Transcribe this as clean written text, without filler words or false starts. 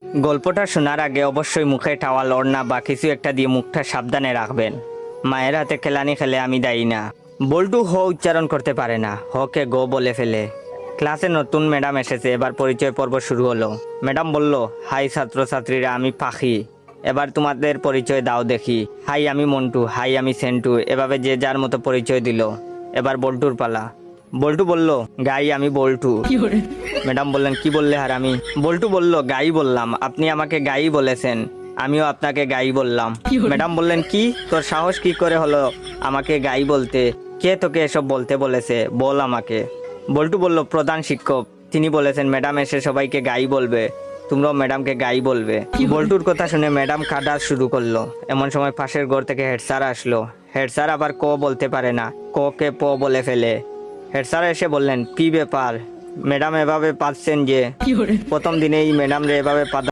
গল্পটা শোনার আগে অবশ্যই মুখে টাওয়াল ওড়না বা কিছু একটা দিয়ে মুখটা সাবধানে রাখবেন। মায়ের হাতে খেলানি খেলে আমি দায়ী না। বল্টু হ উচ্চারণ করতে পারে না, হকে গো বলে ফেলে। ক্লাসে নতুন ম্যাডাম এসেছে, এবার পরিচয় পর্ব শুরু হলো। ম্যাডাম বলল, হাই ছাত্রছাত্রীরা, আমি পাখি, এবার তোমাদের পরিচয় দাও দেখি। হাই আমি মন্টু, হাই আমি সেন্টু, এভাবে যে যার মতো পরিচয় দিল। এবার বল্টুর পালা। বল্টু বলল, গাই আমি বল্টু। ম্যাডাম বললেন, কি বললে হারামি? বল্টু বলল, গাই বললাম, আপনি আমাকে গাই বলেছেন, আমিও আপনাকে গাই বললাম। ম্যাডাম বললেন, কি তোর সাহস কি করে হলো আমাকে গাই বলতে? কে তোকে এসব বলতে বলেছে, বল আমাকে। বল্টু বলল, প্রধান শিক্ষক, তিনি বলেছেন ম্যাডাম এসে সবাইকে গাই বলবে, তোমরাও ম্যাডামকে গাই বলবে। বল্টুর কথা শুনে ম্যাডাম কাঁদা শুরু করলো। এমন সময় পাশের ঘর থেকে হেড স্যার আসলো। হেড স্যার আবার ক বলতে পারে না, ক কে প বলে ফেলে। হেড স্যার এসে বললেন, কি ব্যাপার ম্যাডাম এভাবে পাচ্ছেন যে? প্রথম দিনেই ম্যাডাম রে এভাবে